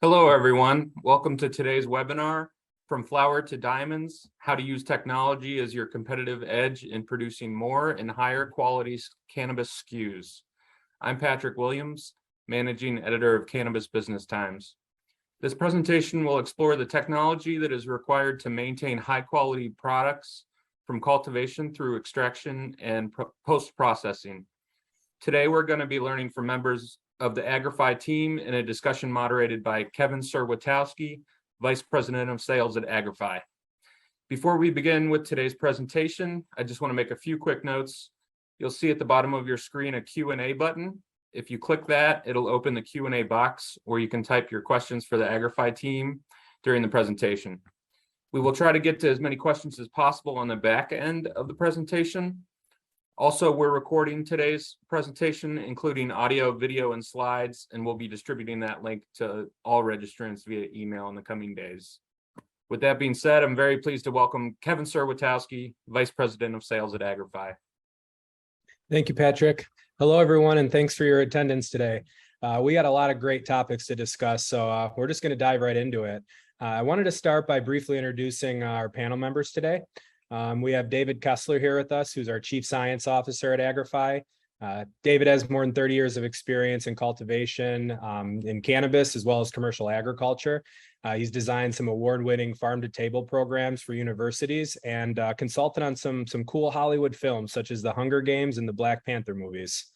Hello, everyone. Welcome to today's webinar, From Flower to Diamonds, How to Use Technology as Your Competitive Edge in Producing More and Higher Quality Cannabis SKUs. I'm Patrick Williams, Managing Editor of Cannabis Business Times. This presentation will explore the technology that is required to maintain high-quality products from cultivation through extraction and post-processing. Today, we're going to be learning from members of the Agrify team in a discussion moderated by Kevin Serwatowski, Vice President of Sales at Agrify. Before we begin with today's presentation, I just want to make a few quick notes. You'll see at the bottom of your screen a Q&A button. If you click that, it'll open the Q&A box where you can type your questions for the Agrify team during the presentation. We will try to get to as many questions as possible on the back end of the presentation. Also, we're recording today's presentation, including audio, video, and slides, and we'll be distributing that link to all registrants via email in the coming days. With that being said, I'm very pleased to welcome Kevin Serwatowski, Vice President of Sales at Agrify. Thank you, Patrick. Hello, everyone, and thanks for your attendance today. We got a lot of great topics to discuss, so we're just going to dive right into it. I wanted to start by briefly introducing our panel members today. We have David Kessler here with us, who's our Chief Science Officer at Agrify. David has more than 30 years of experience in cultivation in cannabis, as well as commercial agriculture. He's designed some award-winning farm-to-table programs for universities and consulted on some cool Hollywood films, such as the Hunger Games and the Black Panther movies.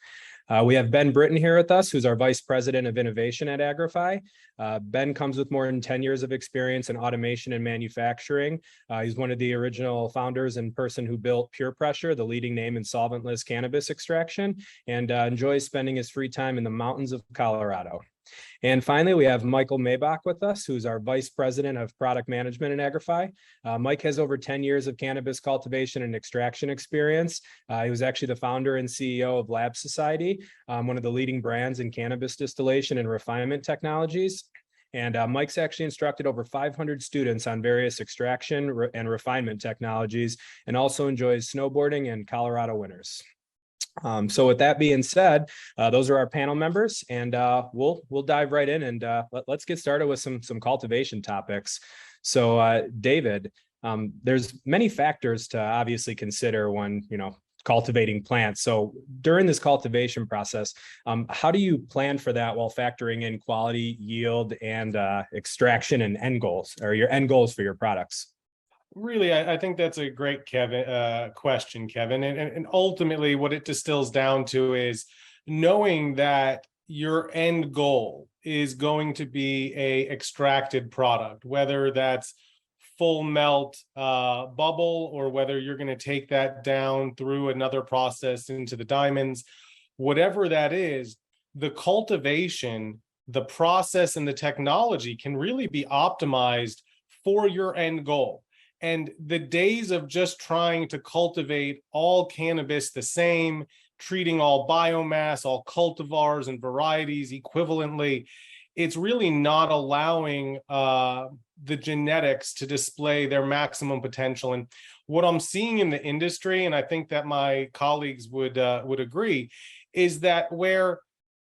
We have Ben Britton here with us, who's our Vice President of Innovation at Agrify. Ben comes with more than 10 years of experience in automation and manufacturing. He's one of the original founders and person who built Pure Pressure, the leading name in solventless cannabis extraction, and enjoys spending his free time in the mountains of Colorado. And finally, we have Michael Maybach with us, who's our Vice President of Product Management in Agrify. Mike has over 10 years of cannabis cultivation and extraction experience. He was actually the founder and CEO of Lab Society, one of the leading brands in cannabis distillation and refinement technologies. And Mike's actually instructed over 500 students on various extraction and refinement technologies, and also enjoys snowboarding and Colorado winters. So with that being said, those are our panel members, and we'll dive right in and let's get started with some cultivation topics. So David, there's many factors to obviously consider when cultivating plants. So during this cultivation process, how do you plan for that while factoring in quality, yield, and extraction and end goals, or your end goals for your products? Really, I think that's a great question, Kevin. And ultimately, what it distills down to is knowing that your end goal is going to be a extracted product, whether that's full melt bubble, or whether you're going to take that down through another process into the diamonds. Whatever that is, the cultivation, the process, and the technology can really be optimized for your end goal. And the days of just trying to cultivate all cannabis the same, treating all biomass, all cultivars and varieties equivalently, it's really not allowing the genetics to display their maximum potential. And what I'm seeing in the industry, and I think that my colleagues would agree, is that where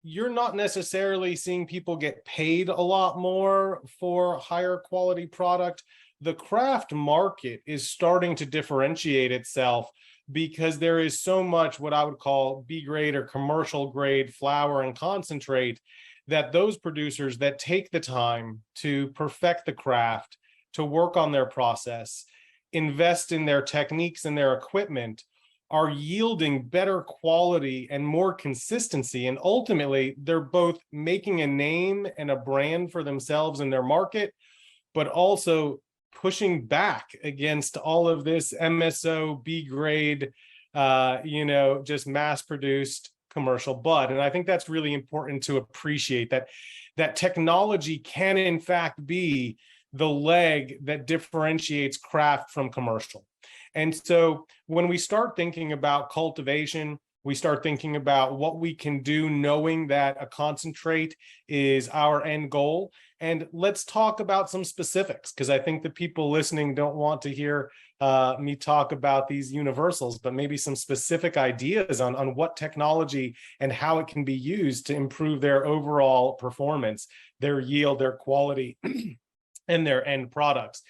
you're not necessarily seeing people get paid a lot more for higher quality product, the craft market is starting to differentiate itself because there is so much what I would call B grade or commercial grade flower and concentrate, that those producers that take the time to perfect the craft, to work on their process, invest in their techniques and their equipment, are yielding better quality and more consistency. And ultimately, they're both making a name and a brand for themselves in their market, but also pushing back against all of this MSO, B grade, just mass produced commercial bud. And I think that's really important to appreciate, that technology can in fact be the leg that differentiates craft from commercial. And so when we start thinking about cultivation, We start thinking about what we can do, knowing that a concentrate is our end goal. And let's talk about some specifics, because I think the people listening don't want to hear me talk about these universals, but maybe some specific ideas on what technology and how it can be used to improve their overall performance, their yield, their quality, and their end products.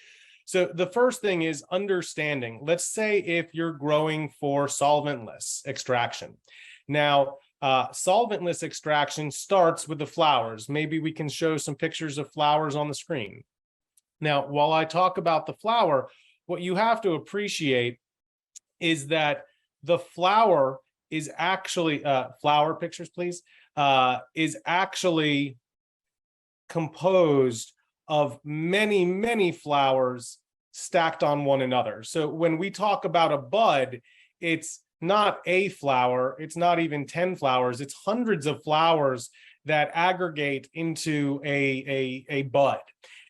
So the first thing is understanding. Let's say if you're growing for solventless extraction. Now, solventless extraction starts with the flowers. Maybe we can show some pictures of flowers on the screen. Now, while I talk about the flower, what you have to appreciate is that the flower is actually, flower pictures, please, is actually composed of many, many flowers stacked on one another. So when we talk about a bud, it's not a flower, it's not even 10 flowers, it's hundreds of flowers that aggregate into a bud.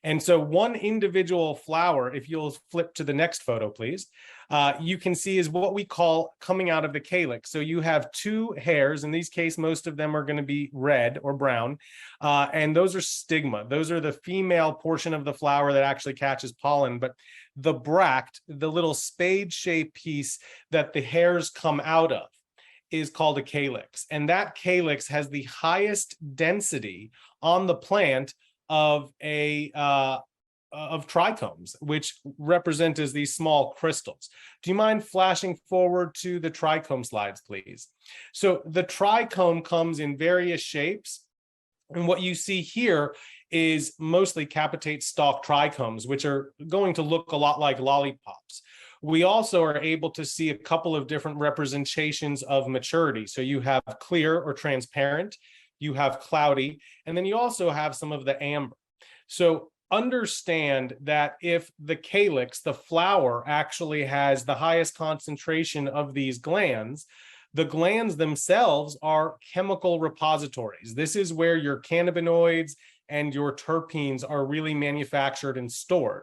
And so one individual flower, if you'll flip to the next photo, please, you can see is what we call coming out of the calyx. So you have two hairs. In these cases, most of them are going to be red or brown. And those are stigma. Those are the female portion of the flower that actually catches pollen. But the bract, the little spade-shaped piece that the hairs come out of, is called a calyx. And that calyx has the highest density on the plant of trichomes, which represent as these small crystals. Do you mind flashing forward to the trichome slides, please? So the trichome comes in various shapes. And what you see here is mostly capitate stalk trichomes, which are going to look a lot like lollipops. We also are able to see a couple of different representations of maturity. So you have clear or transparent, you have cloudy, and then you also have some of the amber. So understand that if the calyx, the flower, actually has the highest concentration of these glands, the glands themselves are chemical repositories. This is where your cannabinoids and your terpenes are really manufactured and stored.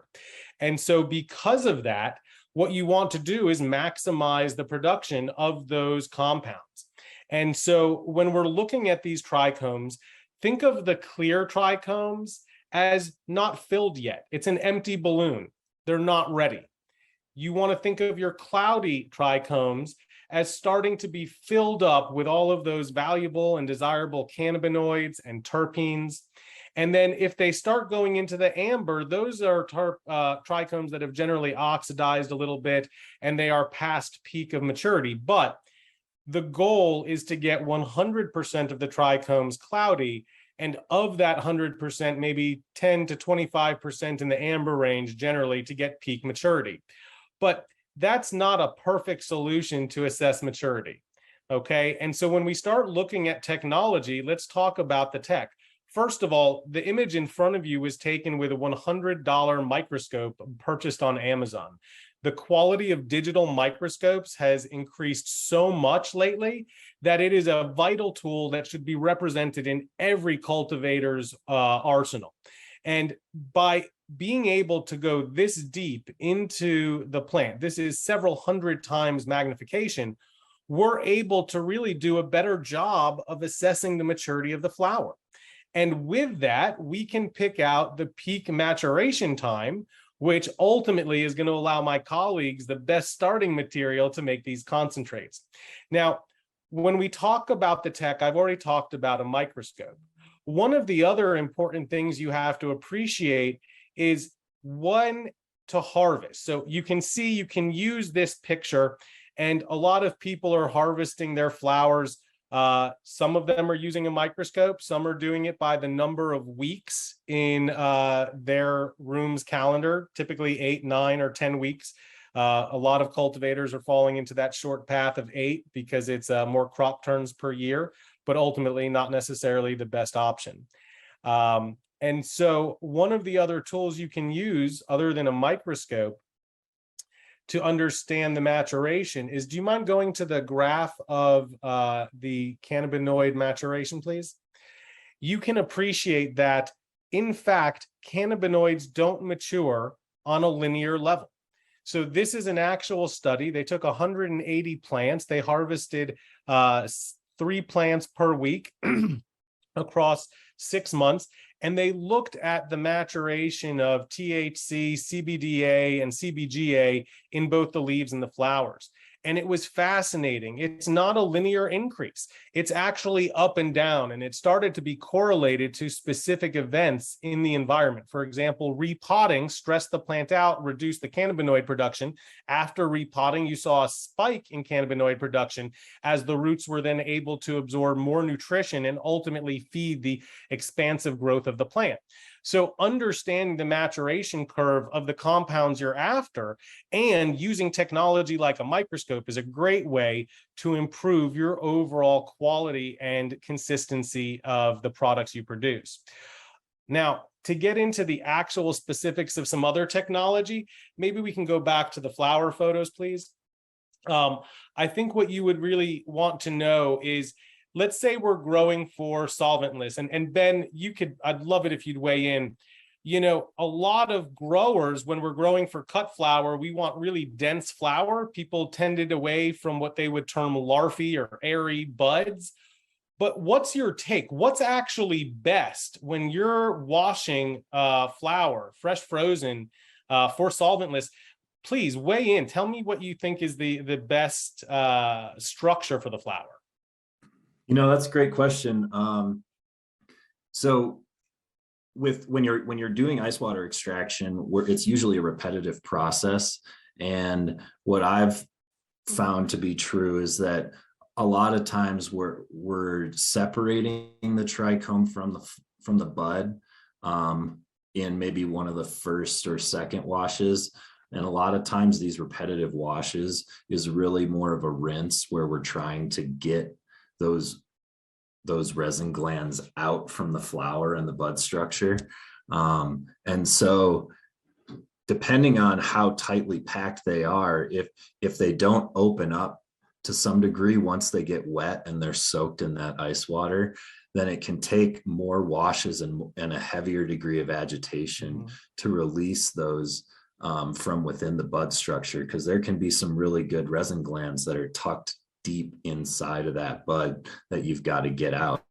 And so because of that, what you want to do is maximize the production of those compounds. And so when we're looking at these trichomes, think of the clear trichomes as not filled yet. It's an empty balloon. They're not ready. You want to think of your cloudy trichomes as starting to be filled up with all of those valuable and desirable cannabinoids and terpenes. And then if they start going into the amber, those are trichomes that have generally oxidized a little bit and they are past peak of maturity. But the goal is to get 100% of the trichomes cloudy, and of that 100%, maybe 10 to 25% in the amber range generally to get peak maturity. But that's not a perfect solution to assess maturity, okay? And so when we start looking at technology, let's talk about the tech. First of all, the image in front of you was taken with a $100 microscope purchased on Amazon. The quality of digital microscopes has increased so much lately that it is a vital tool that should be represented in every cultivator's arsenal. And by being able to go this deep into the plant, this is several hundred times magnification, we're able to really do a better job of assessing the maturity of the flower. And with that, we can pick out the peak maturation time, which ultimately is going to allow my colleagues the best starting material to make these concentrates. Now, when we talk about the tech, I've already talked about a microscope. One of the other important things you have to appreciate is when to harvest. So you can see, you can use this picture, and a lot of people are harvesting their flowers. Some of them are using a microscope. Some are doing it by the number of weeks in their room's calendar, typically 8, 9, or 10 weeks. A lot of cultivators are falling into that short path of 8 because it's more crop turns per year, but ultimately not necessarily the best option. And so one of the other tools you can use other than a microscope to understand the maturation is, do you mind going to the graph of the cannabinoid maturation, please? You can appreciate that, in fact, cannabinoids don't mature on a linear level. So this is an actual study. They took 180 plants. They harvested 3 plants per week across 6 months. And they looked at the maturation of THC, CBDA, and CBGA in both the leaves and the flowers. And it was fascinating. It's not a linear increase. It's actually up and down, and it started to be correlated to specific events in the environment. For example, repotting stressed the plant out, reduced the cannabinoid production. After repotting, you saw a spike in cannabinoid production as the roots were then able to absorb more nutrition and ultimately feed the expansive growth of the plant. So understanding the maturation curve of the compounds you're after and using technology like a microscope is a great way to improve your overall quality and consistency of the products you produce. Now, to get into the actual specifics of some other technology, maybe we can go back to the flower photos, please. I think what you would really want to know is, let's say we're growing for solventless, and Ben, I'd love it if you'd weigh in. You know, a lot of growers, when we're growing for cut flower, we want really dense flower. People tended away from what they would term larvae or airy buds. But what's your take? What's actually best when you're washing flower, fresh frozen, for solventless? Please weigh in. Tell me what you think is the best structure for the flower. You know, that's a great question. So when you're doing ice water extraction, where it's usually a repetitive process, and what I've found to be true is that a lot of times we're separating the trichome from the bud in maybe one of the first or second washes. And a lot of times these repetitive washes is really more of a rinse where we're trying to get those resin glands out from the flower and the bud structure. And so depending on how tightly packed they are, if they don't open up to some degree once they get wet and they're soaked in that ice water, then it can take more washes and a heavier degree of agitation to release those from within the bud structure, because there can be some really good resin glands that are tucked deep inside of that bud that you've got to get out.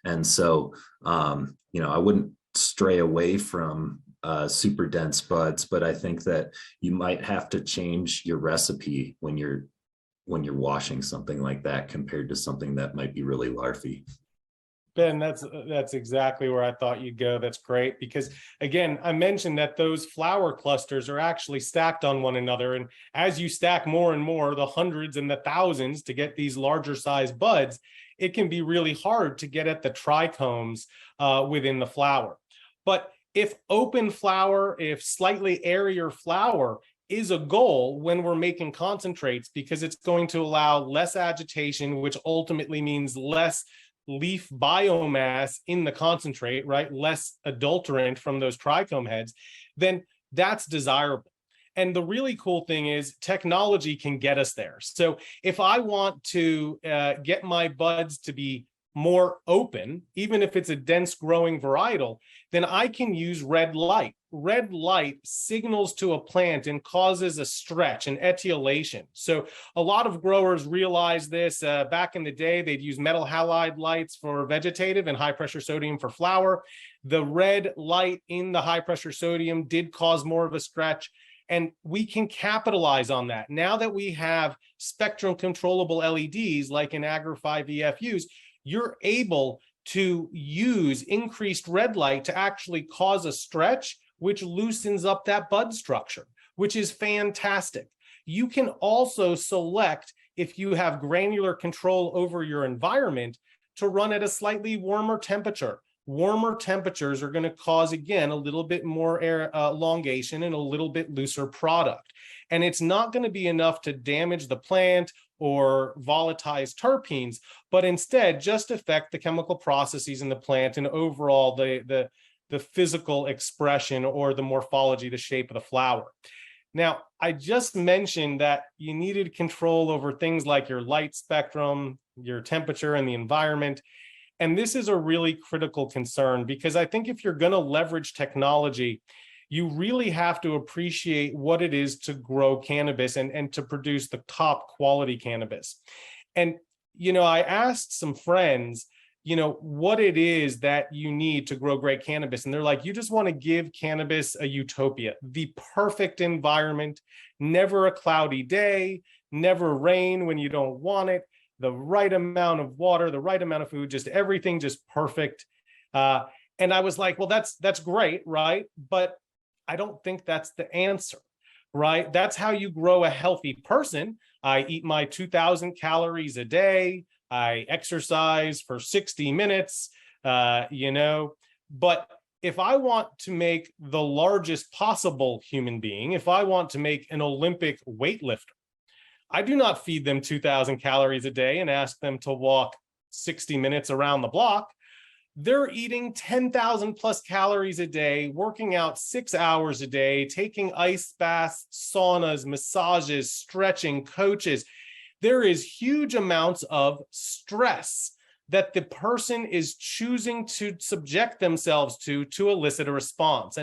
And so, you know, I wouldn't stray away from super dense buds, but I think that you might have to change your recipe when you're washing something like that compared to something that might be really larvae. Ben, that's exactly where I thought you'd go. That's great, because again, I mentioned that those flower clusters are actually stacked on one another. And as you stack more and more, the hundreds and the thousands to get these larger size buds, it can be really hard to get at the trichomes within the flower. But if open flower, if slightly airier flower is a goal when we're making concentrates, because it's going to allow less agitation, which ultimately means less leaf biomass in the concentrate, right? Less adulterant from those trichome heads, then that's desirable. And the really cool thing is technology can get us there. So if I want to get my buds to be more open, even if it's a dense growing varietal, then I can use red light. Red light signals to a plant and causes a stretch, an etiolation. So a lot of growers realize this. Back in the day, they'd use metal halide lights for vegetative and high pressure sodium for flower. The red light in the high pressure sodium did cause more of a stretch. And we can capitalize on that. Now that we have spectrum controllable LEDs like in Agrify VFUs, you're able to use increased red light to actually cause a stretch, which loosens up that bud structure, which is fantastic. You can also select, if you have granular control over your environment, to run at a slightly warmer temperature. Warmer temperatures are going to cause, again, a little bit more air elongation and a little bit looser product. And it's not going to be enough to damage the plant or volatilize terpenes, but instead just affect the chemical processes in the plant and overall the physical expression or the morphology, the shape of the flower. Now, I just mentioned that you needed control over things like your light spectrum, your temperature, and the environment. And this is a really critical concern, because I think if you're going to leverage technology, you really have to appreciate what it is to grow cannabis and to produce the top quality cannabis. And, I asked some friends, what it is that you need to grow great cannabis. And they're like, you just want to give cannabis a utopia, the perfect environment, never a cloudy day, never rain when you don't want it, the right amount of water, the right amount of food, just everything just perfect. And I was like, well, that's great, right? But I don't think that's the answer, right? That's how you grow a healthy person. I eat my 2,000 calories a day. I exercise for 60 minutes, but if I want to make the largest possible human being, if I want to make an Olympic weightlifter, I do not feed them 2,000 calories a day and ask them to walk 60 minutes around the block. They're eating 10,000 plus calories a day, working out 6 hours a day, taking ice baths, saunas, massages, stretching, coaches. There is huge amounts of stress that the person is choosing to subject themselves to elicit a response.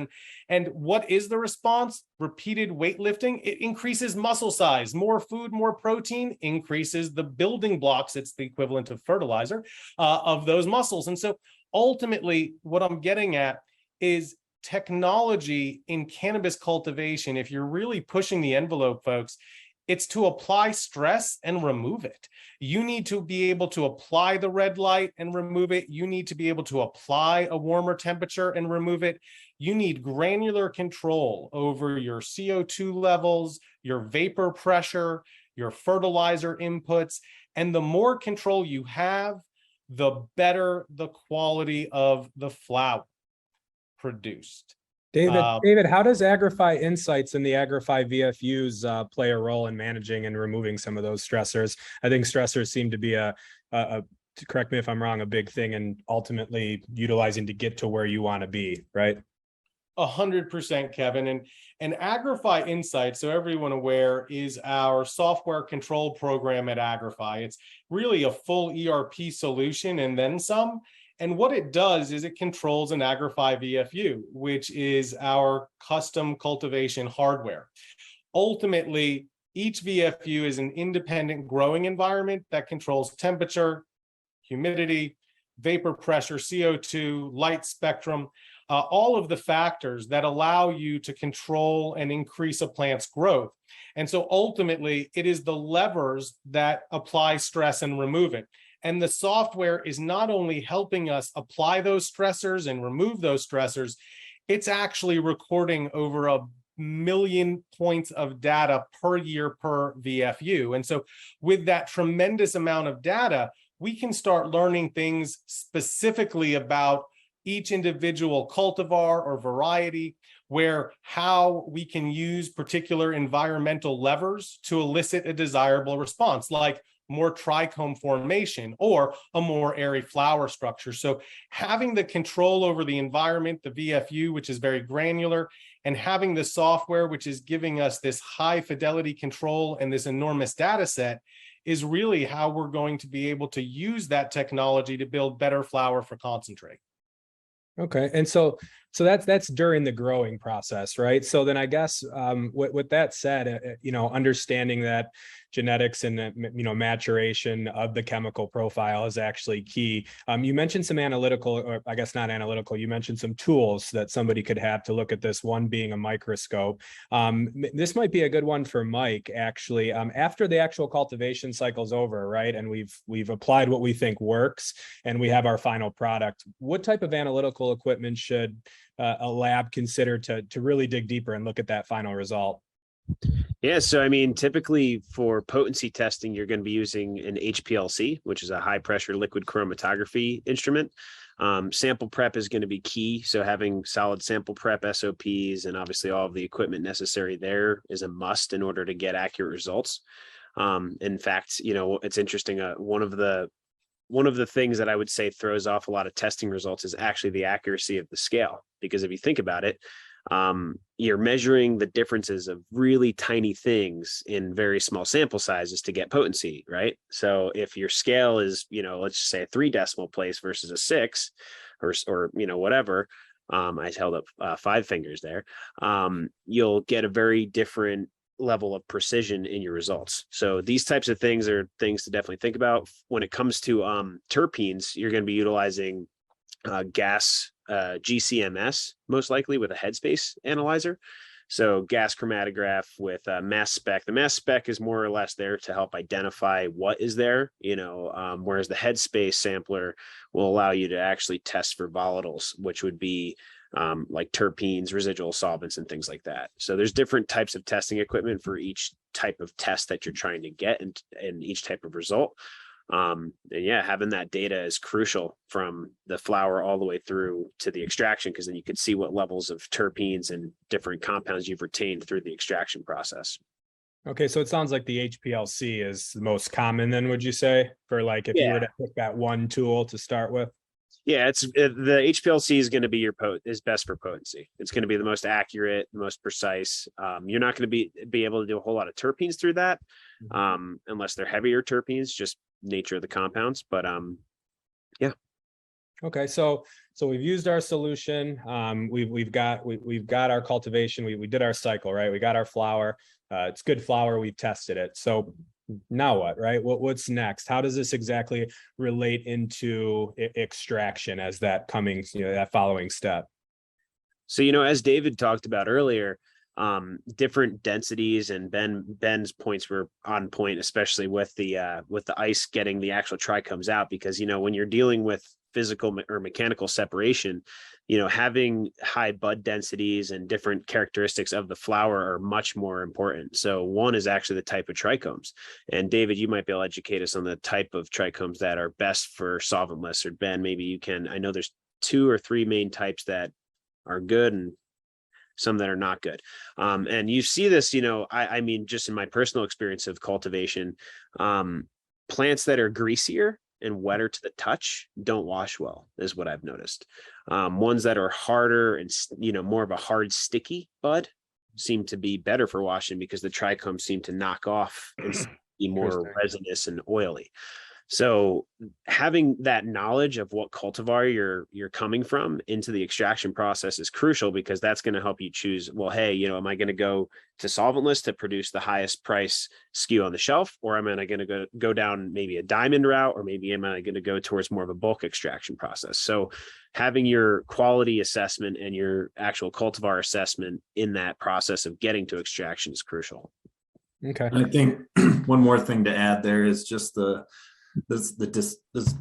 And what is the response? Repeated weightlifting. It increases muscle size. More food, more protein increases the building blocks. It's the equivalent of fertilizer of those muscles. And so ultimately, what I'm getting at is technology in cannabis cultivation. If you're really pushing the envelope, folks, it's to apply stress and remove it. You need to be able to apply the red light and remove it. You need to be able to apply a warmer temperature and remove it. You need granular control over your CO2 levels, your vapor pressure, your fertilizer inputs. And the more control you have, the better the quality of the flower produced. David, how does Agrify Insights and the Agrify VFUs play a role in managing and removing some of those stressors? I think stressors seem to be correct me if I'm wrong, a big thing and ultimately utilizing to get to where you want to be, right? 100%, Kevin. And Agrify Insights, so everyone aware, is our software control program at Agrify. It's really a full ERP solution and then some. And what it does is it controls an Agrify VFU, which is our custom cultivation hardware. Ultimately, each VFU is an independent growing environment that controls temperature, humidity, vapor pressure, CO2, light spectrum, all of the factors that allow you to control and increase a plant's growth. And so ultimately, it is the levers that apply stress and remove it. And the software is not only helping us apply those stressors and remove those stressors, it's actually recording over 1 million points of data per year per VFU. And so with that tremendous amount of data, we can start learning things specifically about each individual cultivar or variety, where how we can use particular environmental levers to elicit a desirable response, like more trichome formation or a more airy flower structure. So having the control over the environment, the VFU, which is very granular, and having the software, which is giving us this high fidelity control and this enormous data set, is really how we're going to be able to use that technology to build better flower for concentrate. Okay. And so that's during the growing process, right? So then I guess with that said, understanding that genetics and maturation of the chemical profile is actually key. You mentioned some analytical, or I guess not analytical, you mentioned some tools that somebody could have to look at this, one being a microscope. This might be a good one for Mike, actually. After the actual cultivation cycle's over, right, and we've applied what we think works and we have our final product, what type of analytical equipment should a lab consider to really dig deeper and look at that final result? Yeah, so I mean, typically for potency testing, you're going to be using an HPLC, which is a high pressure liquid chromatography instrument. Sample prep is going to be key. So having solid sample prep SOPs and obviously all of the equipment necessary there is a must in order to get accurate results. In fact, it's interesting. One of the things that I would say throws off a lot of testing results is actually the accuracy of the scale. Because if you think about it, you're measuring the differences of really tiny things in very small sample sizes to get potency, right? So if your scale is, let's just say a 3 decimal place versus a 6 or whatever, I held up 5 fingers there. You'll get a very different level of precision in your results. So these types of things are things to definitely think about. When it comes to terpenes, you're going to be utilizing gas GCMS, most likely with a headspace analyzer. So gas chromatograph with mass spec. The mass spec is more or less there to help identify what is there, whereas the headspace sampler will allow you to actually test for volatiles, which would be like terpenes, residual solvents, and things like that. So there's different types of testing equipment for each type of test that you're trying to get and each type of result. And yeah, having that data is crucial from the flower all the way through to the extraction, because then you can see what levels of terpenes and different compounds you've retained through the extraction process. Okay, so it sounds like the HPLC is the most common then, would you say, for like if you were to pick that one tool to start with? Yeah, the HPLC is going to be is best for potency. It's going to be the most accurate, the most precise. You're not going to be able to do a whole lot of terpenes through that, unless they're heavier terpenes, just nature of the compounds. But yeah. Okay, so we've used our solution. We've got our cultivation. We did our cycle, right? We got our flower. It's good flower. We've tested it. So now what, right? What's next? How does this exactly relate into extraction as that that following step? So, as David talked about earlier, different densities, and Ben's points were on point, especially with the ice getting the actual trichomes out, because, when you're dealing with physical or mechanical separation, having high bud densities and different characteristics of the flower are much more important. So one is actually the type of trichomes. And David, you might be able to educate us on the type of trichomes that are best for solventless, or Ben, maybe you can. I know there's 2 or 3 main types that are good and some that are not good. And you see this, I mean, just in my personal experience of cultivation, plants that are greasier and wetter to the touch don't wash well, is what I've noticed. Ones that are harder and, more of a hard, sticky bud seem to be better for washing, because the trichomes seem to knock off and be more resinous and oily. So having that knowledge of what cultivar you're coming from into the extraction process is crucial, because that's going to help you choose, well, hey, am I going to go to solventless to produce the highest price SKU on the shelf, or am I going to go down maybe a diamond route, or maybe am I going to go towards more of a bulk extraction process? So having your quality assessment and your actual cultivar assessment in that process of getting to extraction is crucial. Okay. I think one more thing to add there is just this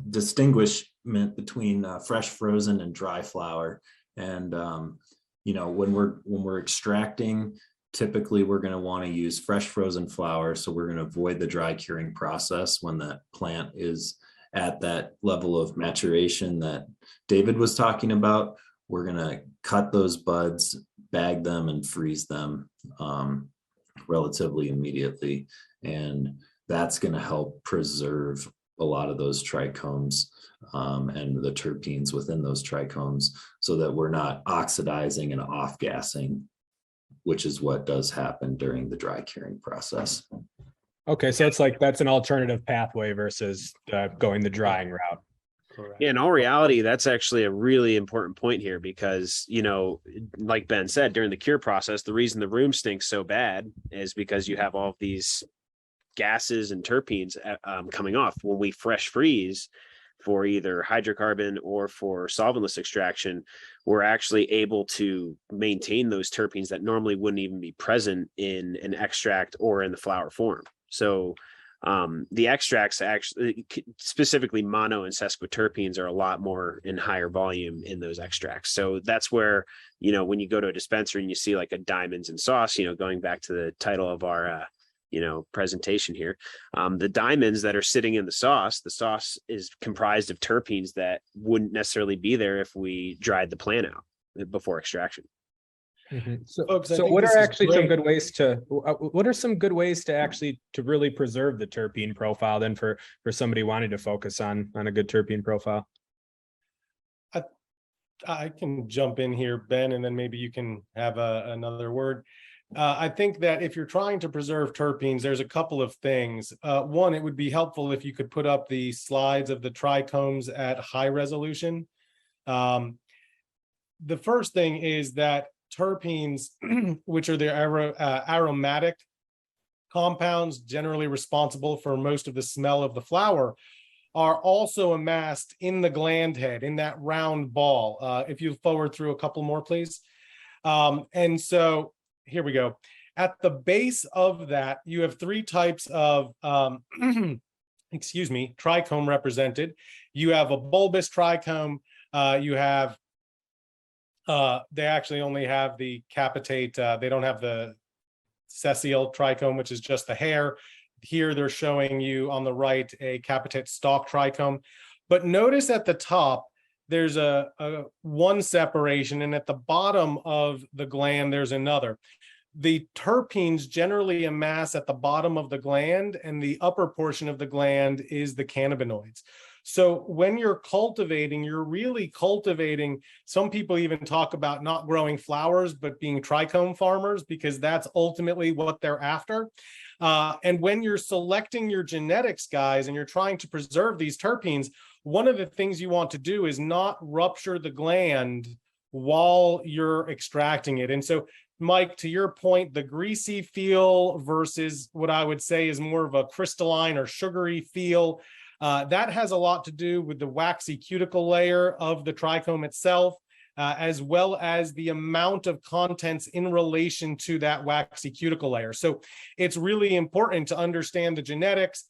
distinguishment between fresh, frozen, and dry flower. And when we're extracting, typically we're going to want to use fresh frozen flower, so we're going to avoid the dry curing process when that plant is at that level of maturation that David was talking about. We're going to cut those buds, bag them, and freeze them relatively immediately, and that's going to help preserve a lot of those trichomes and the terpenes within those trichomes, so that we're not oxidizing and off-gassing, which is what does happen during the dry curing process. Okay, so it's like that's an alternative pathway versus going the drying route. Correct. Yeah, in all reality, that's actually a really important point here, because, like Ben said, during the cure process, the reason the room stinks so bad is because you have all of these gases and terpenes coming off. When we fresh freeze for either hydrocarbon or for solventless extraction, we're actually able to maintain those terpenes that normally wouldn't even be present in an extract or in the flower form. So the extracts, actually specifically mono and sesquiterpenes, are a lot more in higher volume in those extracts. So that's where, when you go to a dispenser and you see like a diamonds and sauce, going back to the title of our presentation here, the diamonds that are sitting in the sauce is comprised of terpenes that wouldn't necessarily be there if we dried the plant out before extraction. Mm-hmm. So, Folks, so what are actually some good ways to actually to really preserve the terpene profile then for somebody wanting to focus on a good terpene profile? I can jump in here, Ben, and then maybe you can have another word. I think that if you're trying to preserve terpenes, there's a couple of things. One, it would be helpful if you could put up the slides of the trichomes at high resolution. the first thing is that terpenes, which are the aromatic compounds generally responsible for most of the smell of the flower, are also amassed in the gland head, in that round ball. If you forward through a couple more, please. And so here we go. At the base of that, you have three types of, excuse me, trichome represented. You have a bulbous trichome. You have, they actually only have the capitate. They don't have the sessile trichome, which is just the hair. Here they're showing you on the right a capitate stalk trichome. But notice at the top, there's a one separation, and at the bottom of the gland, there's another. The terpenes generally amass at the bottom of the gland, and the upper portion of the gland is the cannabinoids. So when you're cultivating, you're really cultivating. Some people even talk about not growing flowers, but being trichome farmers, because that's ultimately what they're after. And when you're selecting your genetics, guys, and you're trying to preserve these terpenes, one of the things you want to do is not rupture the gland while you're extracting it. And so, Mike, to your point, the greasy feel versus what I would say is more of a crystalline or sugary feel, that has a lot to do with the waxy cuticle layer of the trichome itself, as well as the amount of contents in relation to that waxy cuticle layer. So it's really important to understand the genetics,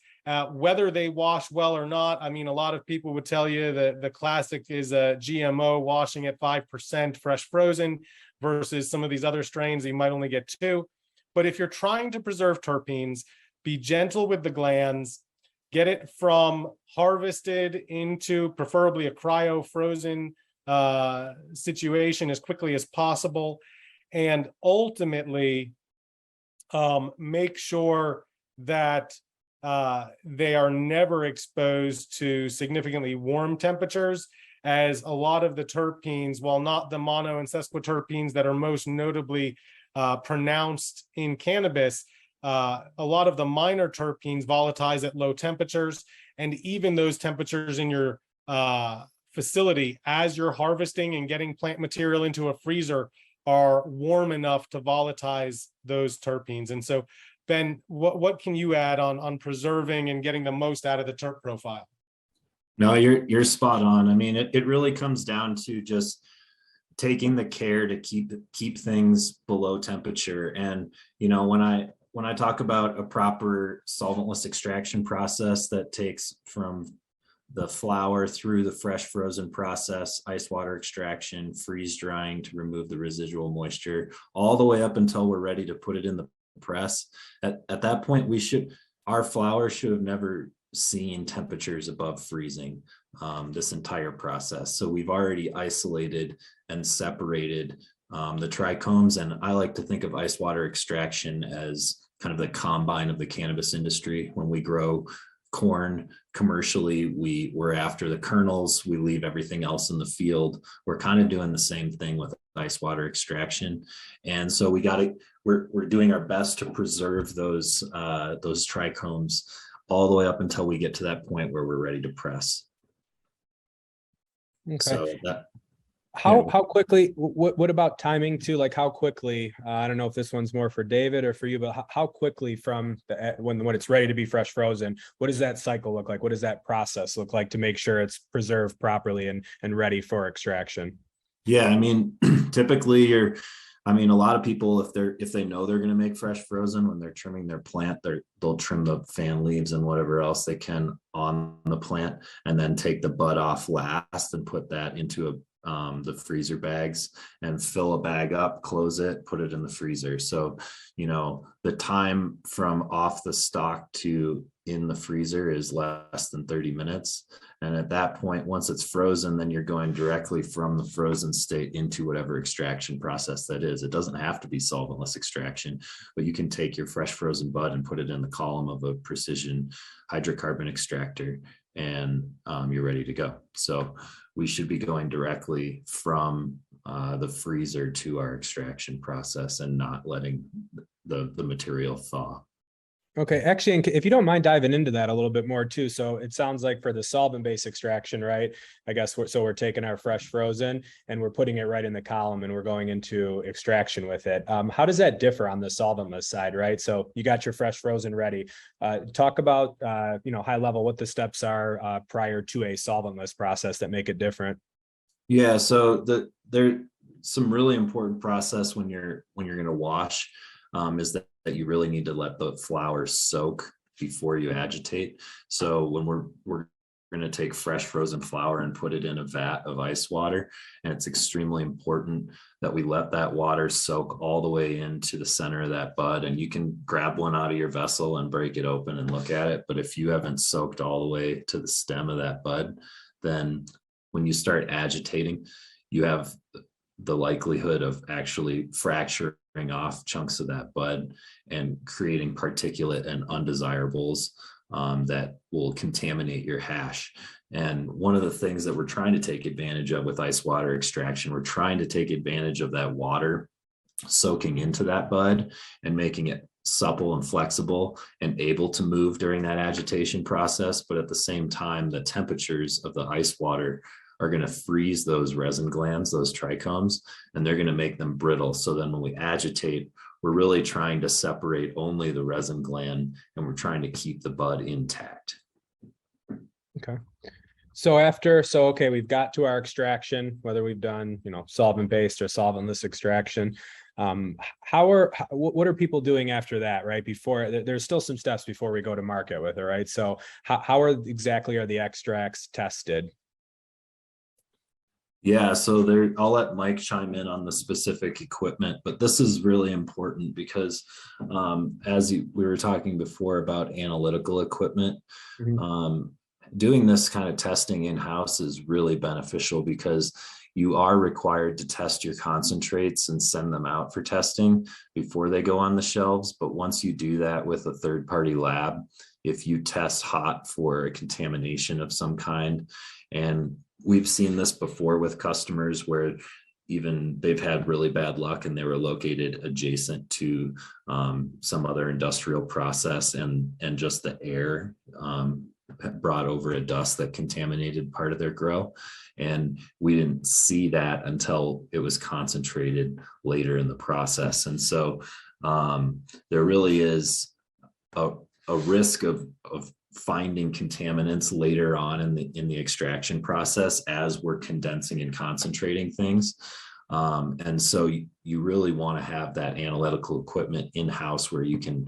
whether they wash well or not. I mean, a lot of people would tell you that the classic is a GMO washing at 5% fresh frozen versus some of these other strains, you might only get 2. But if you're trying to preserve terpenes, be gentle with the glands, get it from harvested into preferably a cryo-frozen situation as quickly as possible, and ultimately make sure that they are never exposed to significantly warm temperatures, as a lot of the terpenes, while not the mono and sesquiterpenes that are most notably pronounced in cannabis, a lot of the minor terpenes volatilize at low temperatures, and even those temperatures in your facility as you're harvesting and getting plant material into a freezer are warm enough to volatilize those terpenes. And so, Ben, what can you add on preserving and getting the most out of the terp profile? No, you're spot on. I mean, it really comes down to just taking the care to keep things below temperature. And you know, when I talk about a proper solventless extraction process that takes from the flower through the fresh frozen process, ice water extraction, freeze drying to remove the residual moisture, all the way up until we're ready to put it in the press. At that point, our flower should have never seen temperatures above freezing this entire process. So we've already isolated and separated the trichomes, and I like to think of ice water extraction as kind of the combine of the cannabis industry. When we grow corn commercially, we're after the kernels, we leave everything else in the field. We're kind of doing the same thing with ice water extraction. And so we're doing our best to preserve those trichomes all the way up until we get to that point where we're ready to press. Okay. So how quickly, what about timing too? Like how quickly, I don't know if this one's more for David or for you, but how quickly from when it's ready to be fresh frozen, what does that cycle look like? What does that process look like to make sure it's preserved properly and ready for extraction? Yeah, I mean, typically a lot of people, if they know they're going to make fresh frozen, when they're trimming their plant, they'll trim the fan leaves and whatever else they can on the plant, and then take the bud off last and put that into the freezer bags and fill a bag up, close it, put it in the freezer. So, you know, the time from off the stalk to in the freezer is less than 30 minutes. And at that point, once it's frozen, then you're going directly from the frozen state into whatever extraction process that is. It doesn't have to be solventless extraction, but you can take your fresh frozen bud and put it in the column of a precision hydrocarbon extractor, and you're ready to go. So we should be going directly from the freezer to our extraction process and not letting the material thaw. Okay, actually, if you don't mind diving into that a little bit more too. So it sounds like for the solvent-based extraction, right? I guess we're taking our fresh frozen and we're putting it right in the column and we're going into extraction with it. How does that differ on the solventless side, right? So you got your fresh frozen ready. Talk about high level what the steps are prior to a solventless process that make it different. Yeah, so there's some really important process when you're going to wash, is that you really need to let the flour soak before you agitate. So when we're going to take fresh frozen flour and put it in a vat of ice water, and it's extremely important that we let that water soak all the way into the center of that bud. And you can grab one out of your vessel and break it open and look at it, but if you haven't soaked all the way to the stem of that bud, then when you start agitating, you have the likelihood of actually fracturing off chunks of that bud and creating particulate and undesirables that will contaminate your hash. And one of the things that we're trying to take advantage of with ice water extraction, we're trying to take advantage of that water soaking into that bud and making it supple and flexible and able to move during that agitation process. But at the same time, the temperatures of the ice water are going to freeze those resin glands, those trichomes, and they're going to make them brittle. So then when we agitate, we're really trying to separate only the resin gland and we're trying to keep the bud intact. Okay. Okay, we've got to our extraction, whether we've done, solvent-based or solventless extraction. What are people doing after that, right? Before there's still some steps before we go to market with it, right? So how exactly are the extracts tested? Yeah, so I'll let Mike chime in on the specific equipment, but this is really important because we were talking before about analytical equipment, doing this kind of testing in-house is really beneficial because you are required to test your concentrates and send them out for testing before they go on the shelves. But once you do that with a third-party lab, if you test hot for a contamination of some kind, and we've seen this before with customers where even they've had really bad luck and they were located adjacent to some other industrial process, and just the air brought over a dust that contaminated part of their grow. And we didn't see that until it was concentrated later in the process. And so there really is a risk of finding contaminants later on in the extraction process as we're condensing and concentrating things. And so you really want to have that analytical equipment in-house where you can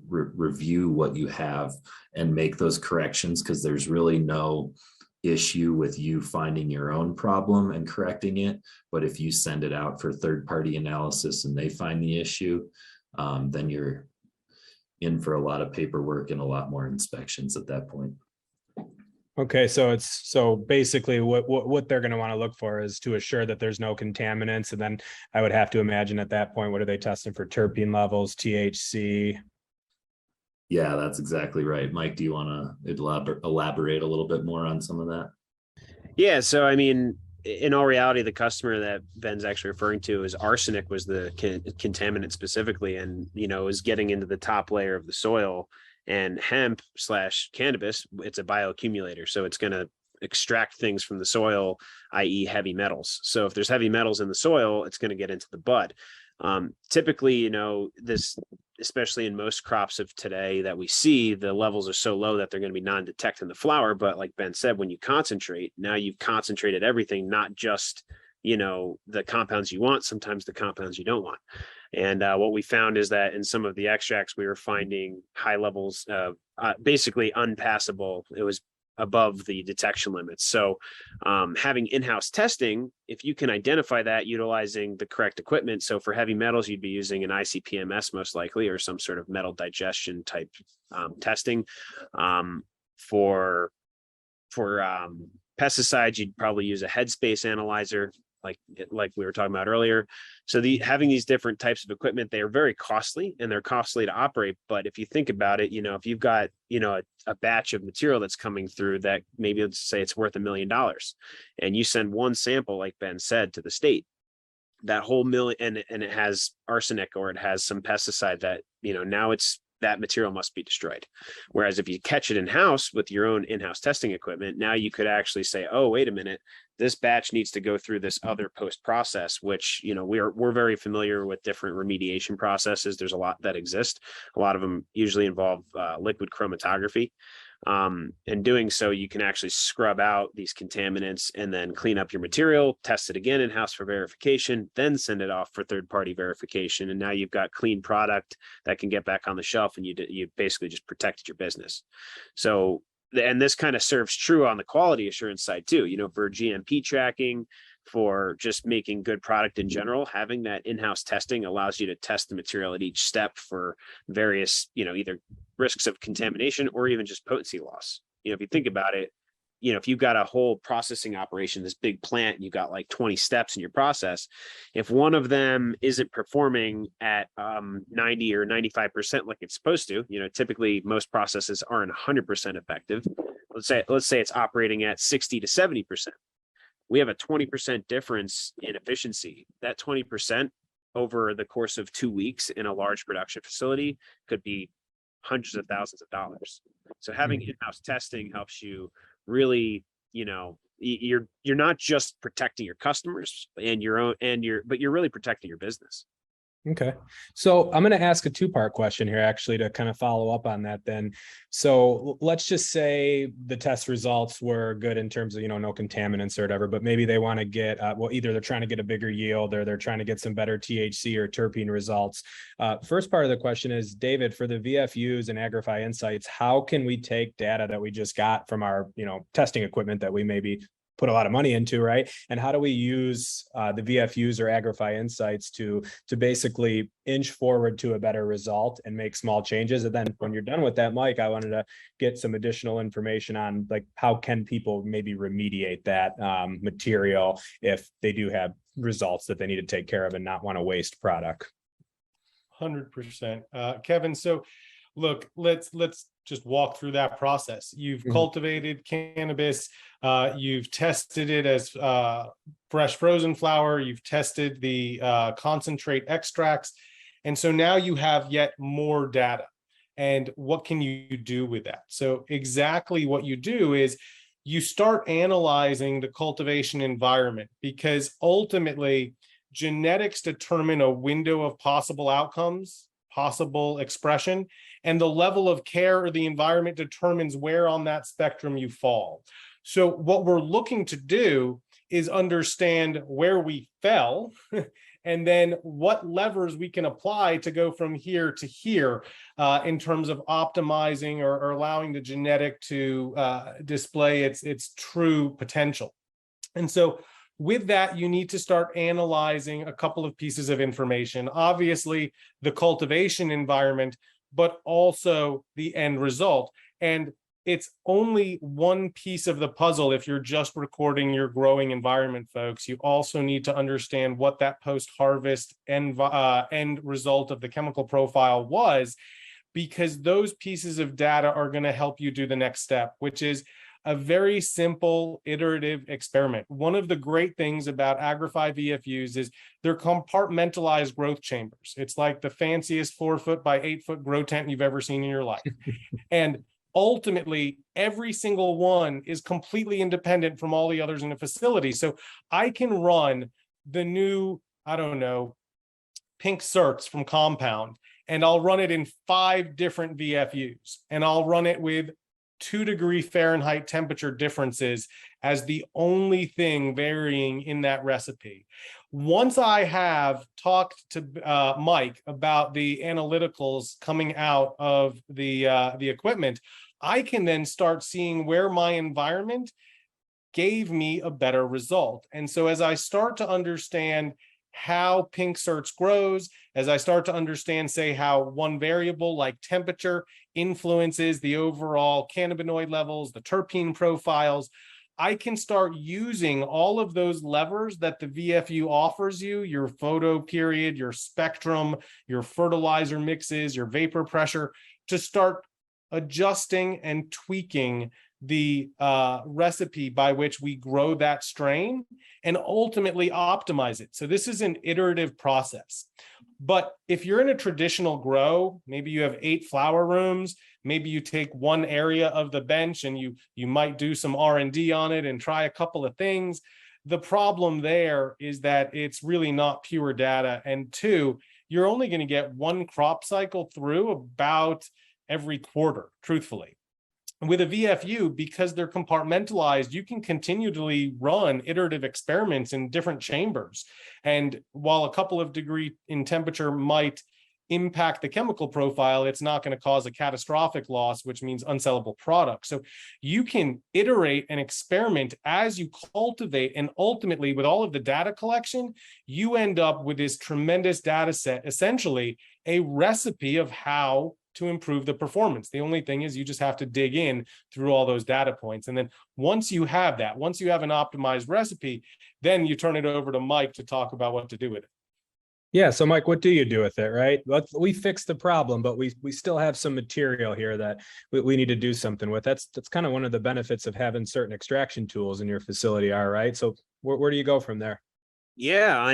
review what you have and make those corrections, because there's really no issue with you finding your own problem and correcting it. But if you send it out for third-party analysis and they find the issue, then you're in for a lot of paperwork and a lot more inspections at that point. Okay, so basically what they're going to want to look for is to assure that there's no contaminants. And then I would have to imagine at that point, what are they testing for? Terpene levels, THC? Yeah, that's exactly right. Mike, do you want to elaborate a little bit more on some of that? Yeah, so I mean, in all reality, the customer that Ben's actually referring to is arsenic was the contaminant specifically, and is getting into the top layer of the soil. And hemp / cannabis, it's a bioaccumulator, so it's going to extract things from the soil, i.e. heavy metals. So if there's heavy metals in the soil, it's going to get into the bud. Typically, this, especially in most crops of today that we see, the levels are so low that they're going to be non-detect in the flower. But like Ben said, when you concentrate, now you've concentrated everything, not just, the compounds you want, sometimes the compounds you don't want. And what we found is that in some of the extracts, we were finding high levels of basically unpassable. It was above the detection limits. So having in-house testing, if you can identify that utilizing the correct equipment. So for heavy metals, you'd be using an ICP-MS most likely, or some sort of metal digestion type testing. For pesticides, you'd probably use a headspace analyzer, like we were talking about earlier. So having these different types of equipment, they are very costly and they're costly to operate. But if you think about it, if you've got, a batch of material that's coming through that maybe let's say it's worth $1 million, and you send one sample, like Ben said, to the state, that whole million, and it has arsenic or it has some pesticide that, now that material must be destroyed. Whereas if you catch it in-house with your own in-house testing equipment, now you could actually say, oh, wait a minute, this batch needs to go through this other post process, which, you know, we're very familiar with different remediation processes. There's a lot that exist. A lot of them usually involve liquid chromatography. And doing so, you can actually scrub out these contaminants and then clean up your material, test it again in-house for verification, then send it off for third-party verification. And now you've got clean product that can get back on the shelf, and you basically just protected your business. So, and this kind of serves true on the quality assurance side too, you know, for GMP tracking, for just making good product in general. Having that in-house testing allows you to test the material at each step for various, you know, either risks of contamination or even just potency loss. You know, if you think about it, you know, if you've got a whole processing operation, this big plant, and you've got like 20 steps in your process, if one of them isn't performing at 90 or 95% like it's supposed to, you know, typically most processes aren't 100% effective. Let's say it's operating at 60 to 70%. We have a 20% difference in efficiency. That 20% over the course of 2 weeks in a large production facility could be hundreds of thousands of dollars. So having in-house testing helps you really, you know, you're not just protecting your customers and your own but you're really protecting your business. Okay. So I'm going to ask a two-part question here, actually, to kind of follow up on that then. So let's just say the test results were good in terms of, you know, no contaminants or whatever, but maybe they want to get, well, either they're trying to get a bigger yield or they're trying to get some better THC or terpene results. First part of the question is, David, for the VFUs and Agrify insights, how can we take data that we just got from our, you know, testing equipment that we maybe put a lot of money into, right? And how do we use the VFUs or Agrify insights to basically inch forward to a better result and make small changes? And then when you're done with that, Mike, I wanted to get some additional information on, like, how can people maybe remediate that material if they do have results that they need to take care of and not want to waste product. 100%. Kevin, so look, let's just walk through that process. You've cultivated cannabis, you've tested it as fresh frozen flower, you've tested the concentrate extracts, and so now you have yet more data. And what can you do with that? So exactly what you do is you start analyzing the cultivation environment, because ultimately genetics determine a window of possible outcomes, possible expression, and the level of care or the environment determines where on that spectrum you fall. So what we're looking to do is understand where we fell and then what levers we can apply to go from here to here in terms of optimizing or allowing the genetic to display its true potential. And so with that, you need to start analyzing a couple of pieces of information. Obviously, the cultivation environment, but also the end result. And it's only one piece of the puzzle if you're just recording your growing environment, folks. You also need to understand what that post-harvest end result of the chemical profile was, because those pieces of data are going to help you do the next step, which is a very simple iterative experiment. One of the great things about Agrify VFUs is they're compartmentalized growth chambers. It's like the fanciest 4-foot by 8-foot grow tent you've ever seen in your life. And ultimately, every single one is completely independent from all the others in the facility. So I can run the new, I don't know, pink certs from Compound, and I'll run it in 5 different VFUs, and I'll run it with 2-degree Fahrenheit temperature differences as the only thing varying in that recipe. Once I have talked to Mike about the analyticals coming out of the equipment, I can then start seeing where my environment gave me a better result. And so as I start to understand how pink certs grows, as I start to understand, say, how one variable like temperature influences the overall cannabinoid levels, the terpene profiles, I can start using all of those levers that the VFU offers you, your photo period, your spectrum, your fertilizer mixes, your vapor pressure, to start adjusting and tweaking the recipe by which we grow that strain and ultimately optimize it. So this is an iterative process. But if you're in a traditional grow, maybe you have 8 flower rooms, maybe you take one area of the bench and you might do some R&D on it and try a couple of things. The problem there is that it's really not pure data. And 2, you're only going to get one crop cycle through about every quarter, truthfully. With a VFU, because they're compartmentalized, you can continually run iterative experiments in different chambers. And while a couple of degrees in temperature might impact the chemical profile, it's not going to cause a catastrophic loss, which means unsellable product. So you can iterate and experiment as you cultivate, and ultimately with all of the data collection, you end up with this tremendous data set, essentially a recipe of how to improve the performance. The only thing is you just have to dig in through all those data points. And then once you have that, once you have an optimized recipe, then you turn it over to Mike to talk about what to do with it. Yeah. So Mike, what do you do with it, right? We fixed the problem, but we still have some material here that we need to do something with. That's kind of one of the benefits of having certain extraction tools in your facility, all right? So where do you go from there? Yeah,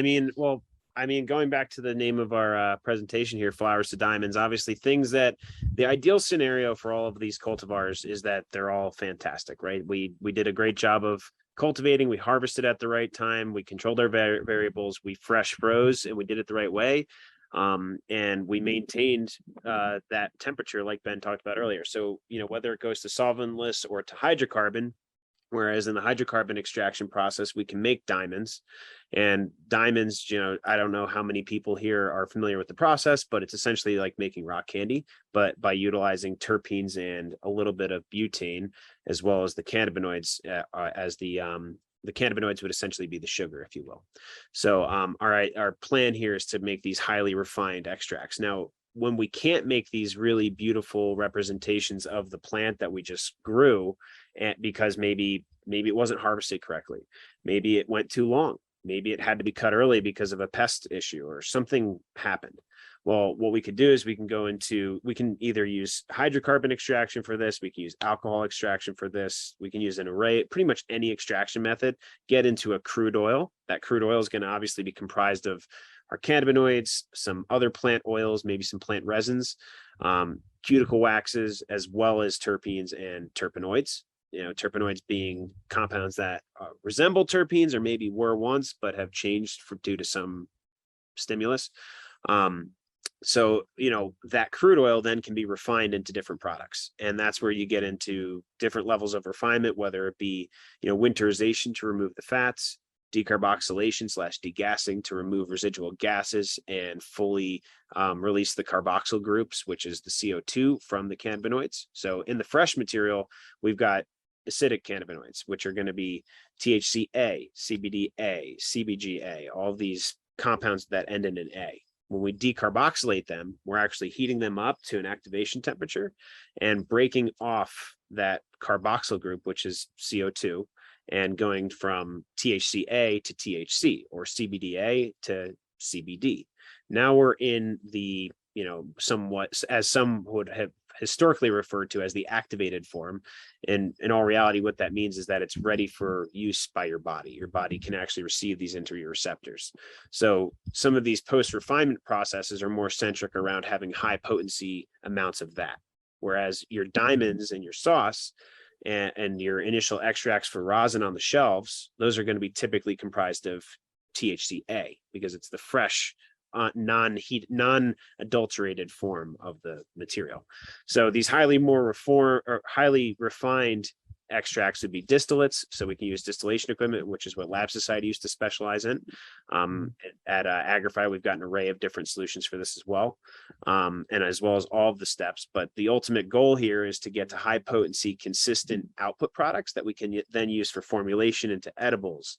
going back to the name of our presentation here, Flowers to Diamonds, obviously things that the ideal scenario for all of these cultivars is that they're all fantastic, right? We did a great job of cultivating, we harvested at the right time, we controlled our variables, we fresh froze, and we did it the right way. And we maintained that temperature like Ben talked about earlier. So, whether it goes to solventless or to hydrocarbon, whereas in the hydrocarbon extraction process, we can make diamonds. And diamonds, I don't know how many people here are familiar with the process, but it's essentially like making rock candy, but by utilizing terpenes and a little bit of butane, as well as the cannabinoids, as the cannabinoids would essentially be the sugar, if you will. So our plan here is to make these highly refined extracts. Now, when we can't make these really beautiful representations of the plant that we just grew, and because maybe it wasn't harvested correctly, maybe it went too long, maybe it had to be cut early because of a pest issue or something happened. Well, what we could do is we can either use hydrocarbon extraction for this, we can use alcohol extraction for this, we can use an array, pretty much any extraction method, get into a crude oil. That crude oil is going to obviously be comprised of our cannabinoids, some other plant oils, maybe some plant resins, cuticle waxes, as well as terpenes and terpenoids. Terpenoids being compounds that resemble terpenes or maybe were once, but have changed due to some stimulus. So, that crude oil then can be refined into different products. And that's where you get into different levels of refinement, whether it be, winterization to remove the fats, decarboxylation / degassing to remove residual gases and fully release the carboxyl groups, which is the CO2 from the cannabinoids. So in the fresh material, we've got acidic cannabinoids, which are going to be THCA, CBDA, CBGA, all these compounds that end in an A. When we decarboxylate them, we're actually heating them up to an activation temperature and breaking off that carboxyl group, which is CO2, and going from THCA to THC or CBDA to CBD. Now we're in the, somewhat, as some would have historically referred to as the activated form. And in all reality, what that means is that it's ready for use by your body. Your body can actually receive these into your receptors. So some of these post-refinement processes are more centric around having high potency amounts of that. Whereas your diamonds and your sauce and your initial extracts for rosin on the shelves, those are going to be typically comprised of THCA because it's the fresh, non-adulterated form of the material. So these highly refined extracts would be distillates. So we can use distillation equipment, which is what Lab Society used to specialize in. At Agrify, we've got an array of different solutions for this as well, and as well as all of the steps. But the ultimate goal here is to get to high potency, consistent output products that we can then use for formulation into edibles,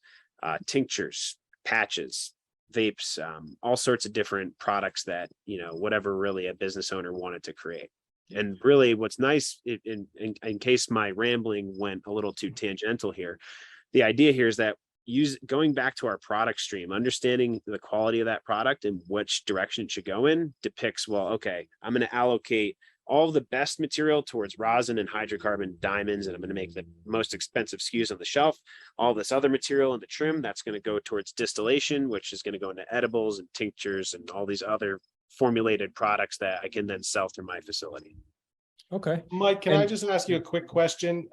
tinctures, patches, vapes, all sorts of different products that, whatever really a business owner wanted to create. And really what's nice, in case my rambling went a little too tangential here, the idea here is that going back to our product stream, understanding the quality of that product and which direction it should go in depicts, well, okay, I'm going to allocate all the best material towards rosin and hydrocarbon diamonds, and I'm going to make the most expensive SKUs on the shelf. All this other material in the trim, that's going to go towards distillation, which is going to go into edibles and tinctures and all these other formulated products that I can then sell through my facility. Okay. Mike, can I just ask you a quick question?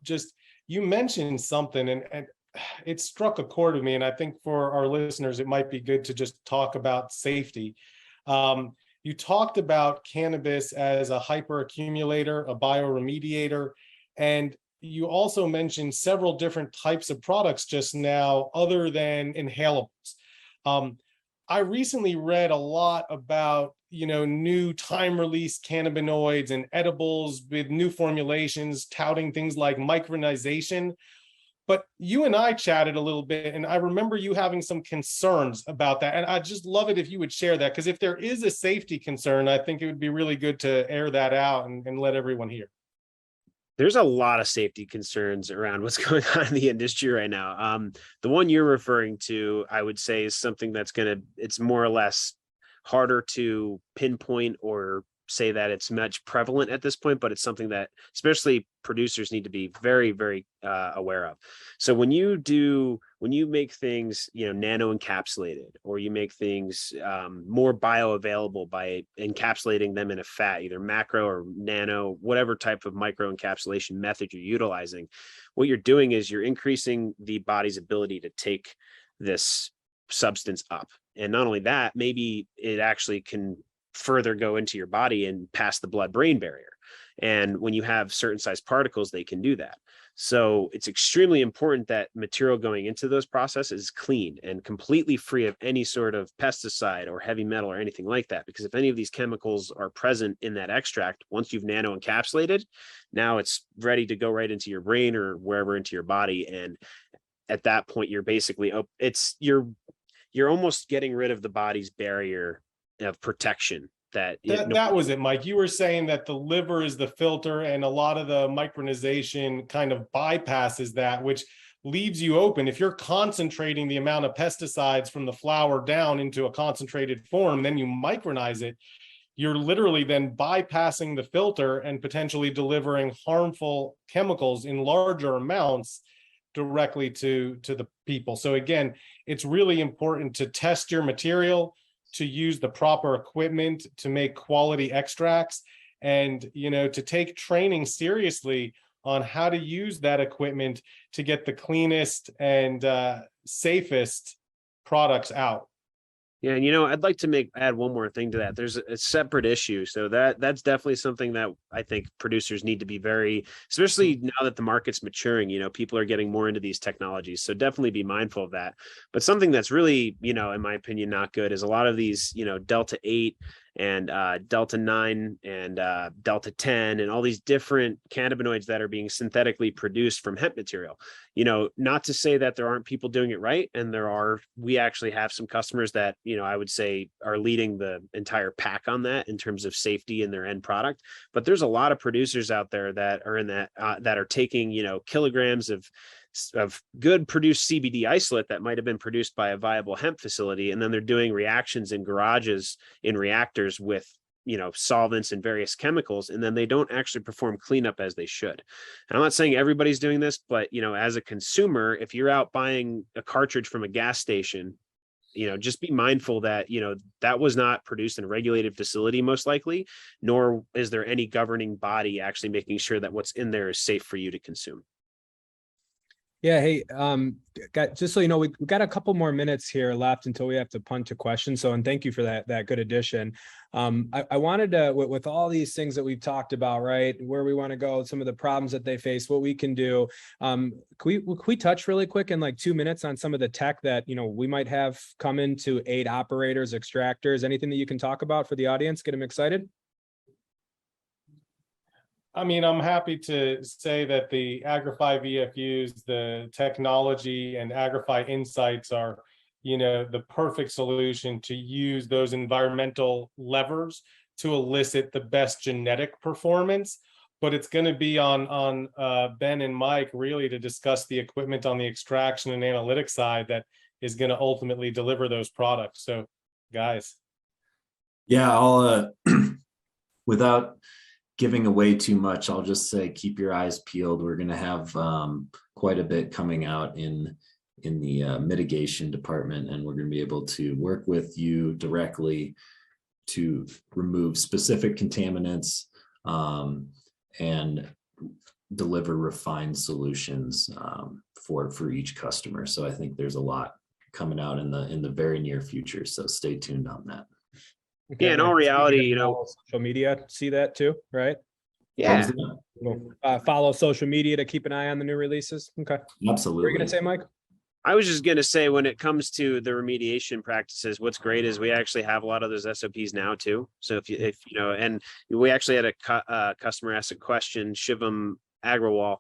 Just you mentioned something and it struck a chord with me, and I think for our listeners, it might be good to just talk about safety. You talked about cannabis as a hyperaccumulator, a bioremediator, and you also mentioned several different types of products just now other than inhalables. I recently read a lot about, new time-release cannabinoids and edibles with new formulations, touting things like micronization. But you and I chatted a little bit, and I remember you having some concerns about that. And I'd just love it if you would share that, because if there is a safety concern, I think it would be really good to air that out and let everyone hear. There's a lot of safety concerns around what's going on in the industry right now. The one you're referring to, I would say, is something it's more or less harder to pinpoint or say that it's much prevalent at this point, but it's something that especially producers need to be very, very aware of. So when you make things, nano encapsulated, or you make things more bioavailable by encapsulating them in a fat, either macro or nano, whatever type of micro encapsulation method you're utilizing, what you're doing is you're increasing the body's ability to take this substance up. And not only that, maybe it actually can further go into your body and pass the blood-brain barrier. And when you have certain size particles, they can do that. So it's extremely important that material going into those processes is clean and completely free of any sort of pesticide or heavy metal or anything like that. Because if any of these chemicals are present in that extract, once you've nano encapsulated, now it's ready to go right into your brain or wherever into your body. And at that point, you're basically, you're almost getting rid of the body's barrier of protection. That was it, Mike. You were saying that the liver is the filter, and a lot of the micronization kind of bypasses that, which leaves you open. If you're concentrating the amount of pesticides from the flower down into a concentrated form, then you micronize it, you're literally then bypassing the filter and potentially delivering harmful chemicals in larger amounts directly to the people. So again, it's really important to test your material, to use the proper equipment to make quality extracts, and to take training seriously on how to use that equipment to get the cleanest and safest products out. Yeah, and I'd like to add one more thing to that. There's a separate issue. So that's definitely something that I think producers need to be very, especially now that the market's maturing, people are getting more into these technologies. So definitely be mindful of that. But something that's really, in my opinion, not good is a lot of these, Delta 8 and Delta 9 and Delta 10 and all these different cannabinoids that are being synthetically produced from hemp material. Not to say that there aren't people doing it right. And we actually have some customers that, I would say are leading the entire pack on that in terms of safety in their end product. But there's a lot of producers out there that are in that are taking, kilograms of good produced CBD isolate that might have been produced by a viable hemp facility. And then they're doing reactions in garages in reactors with, solvents and various chemicals. And then they don't actually perform cleanup as they should. And I'm not saying everybody's doing this, but, as a consumer, if you're out buying a cartridge from a gas station, just be mindful that, that was not produced in a regulated facility, most likely, nor is there any governing body actually making sure that what's in there is safe for you to consume. Yeah. Hey, just so you know, we got a couple more minutes here left until we have to punt to questions. So, and thank you for that good addition. I wanted to, with all these things that we've talked about, right, where we want to go, some of the problems that they face, what we can do. Can we touch really quick in like 2 minutes on some of the tech that, we might have come in to aid operators, extractors, anything that you can talk about for the audience, get them excited? I mean, I'm happy to say that the Agrify VFUs, the technology and Agrify insights are, the perfect solution to use those environmental levers to elicit the best genetic performance. But it's going to be on Ben and Mike really to discuss the equipment on the extraction and analytics side that is going to ultimately deliver those products. So, guys. Yeah, I'll without giving away too much, I'll just say keep your eyes peeled. We're going to have quite a bit coming out in the mitigation department, and we're going to be able to work with you directly to remove specific contaminants and deliver refined solutions for each customer. So I think there's a lot coming out in the very near future. So stay tuned on that. Okay, Yeah, in all reality, follow social media, see that too, right? yeah. Follow social media to keep an eye on the new releases. Okay. Absolutely. What are you gonna say, Mike? I was just going to say, when it comes to the remediation practices, what's great is we actually have a lot of those SOPs now too. So if you know, and we actually had a customer ask a question, Shivam Agrawal.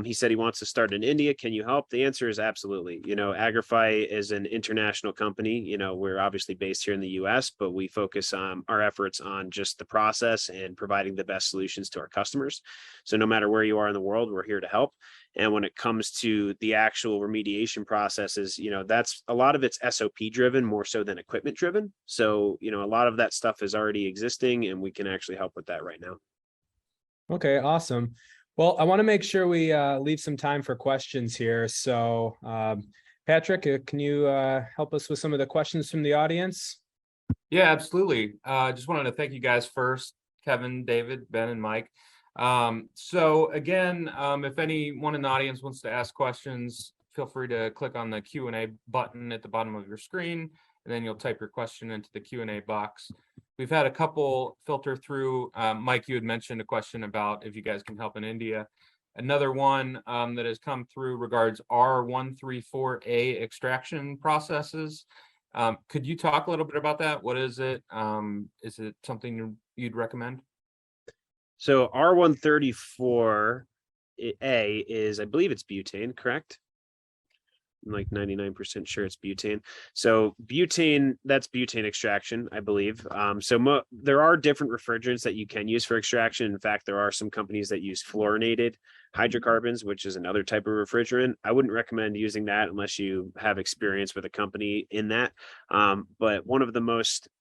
He said he wants to start in India. Can you help? The answer is absolutely. You know, Agrify is an international company. You know, we're obviously based here in the US, but we focus our efforts on just the process and providing the best solutions to our customers. So no matter where you are in the world, we're here to help. And when it comes to the actual remediation processes, you know, that's a lot of it's SOP driven more so than equipment driven. So, you know, a lot of that stuff is already existing and we can actually help with that right now. Okay, awesome. Well, I want to make sure we leave some time for questions here. So, Patrick, can you help us with some of the questions from the audience? Yeah, absolutely. Just wanted to thank you guys first, Kevin, David, Ben, and Mike. So again, if anyone in the audience wants to ask questions, feel free to click on the Q&A button at the bottom of your screen, and then you'll type your question into the Q&A box. We've had a couple filter through. Mike, you had mentioned a question about if you guys can help in India. Another one that has come through regards R134A extraction processes. Could you talk a little bit about that? What is it? Is it something you'd recommend? So R134A is, I believe it's butane, correct? I'm like 99% sure it's butane. So butane, that's butane extraction, I believe. There are different refrigerants that you can use for extraction. In fact, there are some companies that use fluorinated hydrocarbons, which is another type of refrigerant. I wouldn't recommend using that unless you have experience with a company in that. But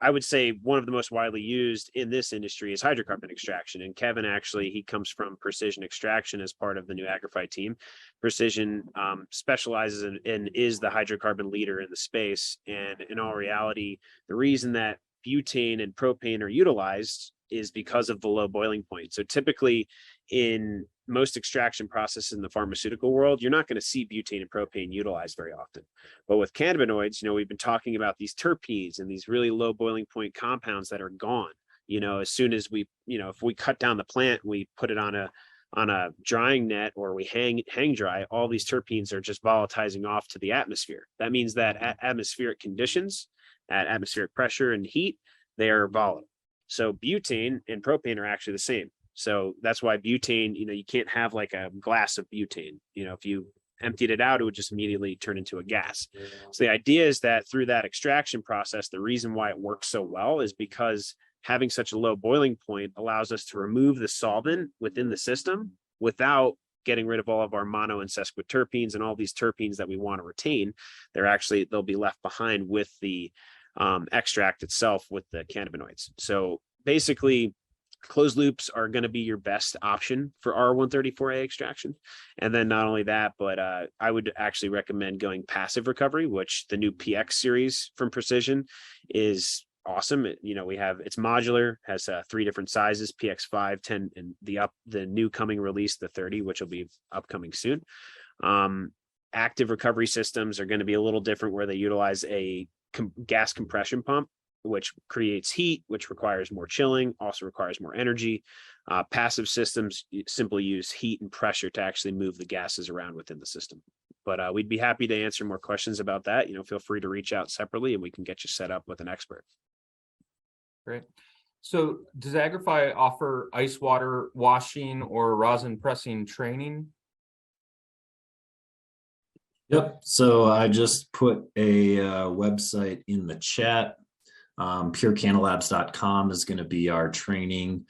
I would say one of the most widely used in this industry is hydrocarbon extraction. And Kevin, actually, he comes from Precision Extraction as part of the new Agrify team. Precision specializes in is the hydrocarbon leader in the space. And in all reality, the reason that butane and propane are utilized is because of the low boiling point. So typically in most extraction processes in the pharmaceutical world, you're not going to see butane and propane utilized very often. But with cannabinoids, you know, we've been talking about these terpenes and these really low boiling point compounds that are gone. You know, as soon as we, you know, if we cut down the plant, we put it on a drying net or we hang dry, all these terpenes are just volatilizing off to the atmosphere. That means that at atmospheric conditions, at atmospheric pressure and heat, they are volatile. So butane and propane are actually the same. So that's why butane, you know, you can't have like a glass of butane. You know, if you emptied it out, it would just immediately turn into a gas. So the idea is that through that extraction process, the reason why it works so well is because having such a low boiling point allows us to remove the solvent within the system without getting rid of all of our mono and sesquiterpenes and all these terpenes that we want to retain. They'll be left behind with the extract itself with the cannabinoids. So basically, closed loops are going to be your best option for R134A extraction. And then not only that, but I would actually recommend going passive recovery, which the new PX series from Precision is awesome. It's modular, has 3 different sizes, PX5, 10, and the new coming release, the 30, which will be upcoming soon. Active recovery systems are going to be a little different, where they utilize a gas compression pump, which creates heat, which requires more chilling, also requires more energy. Passive systems simply use heat and pressure to actually move the gases around within the system. But we'd be happy to answer more questions about that. You know, feel free to reach out separately and we can get you set up with an expert. Great. So does Agrify offer ice water washing or rosin pressing training? Yep. So I just put a website in the chat. purecannalabs.com is going to be our training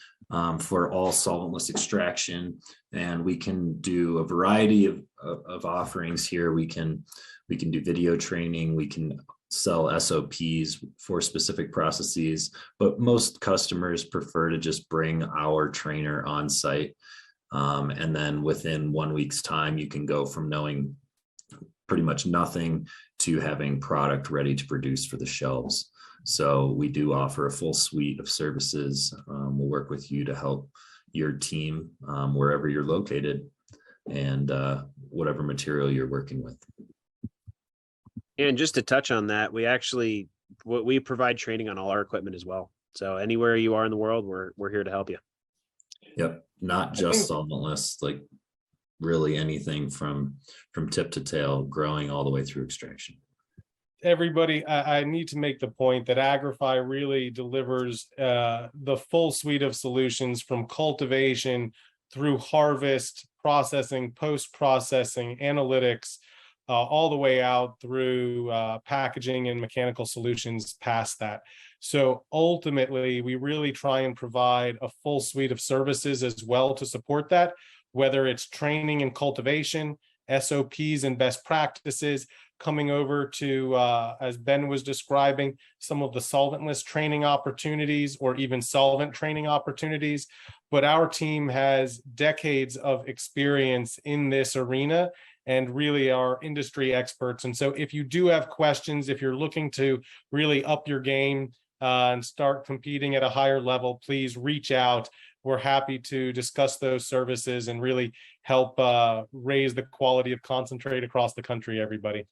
for all solventless extraction, and we can do a variety of offerings here. We can do video training. We can sell SOPs for specific processes, but most customers prefer to just bring our trainer on site. And then within 1 week's time, you can go from knowing pretty much nothing to having product ready to produce for the shelves. So we do offer a full suite of services. We'll work with you to help your team wherever you're located and whatever material you're working with. And just to touch on that, we provide training on all our equipment as well. So anywhere you are in the world, we're here to help you. Yep, not just solventless, like really anything from tip to tail, growing all the way through extraction. Everybody, I need to make the point that Agrify really delivers the full suite of solutions from cultivation through harvest, processing, post-processing, analytics, all the way out through packaging and mechanical solutions past that. So ultimately, we really try and provide a full suite of services as well to support that, whether it's training and cultivation, SOPs and best practices, coming over to, as Ben was describing, some of the solventless training opportunities or even solvent training opportunities. But our team has decades of experience in this arena and really are industry experts. And so if you do have questions, if you're looking to really up your game and start competing at a higher level, please reach out. We're happy to discuss those services and really help raise the quality of concentrate across the country, everybody.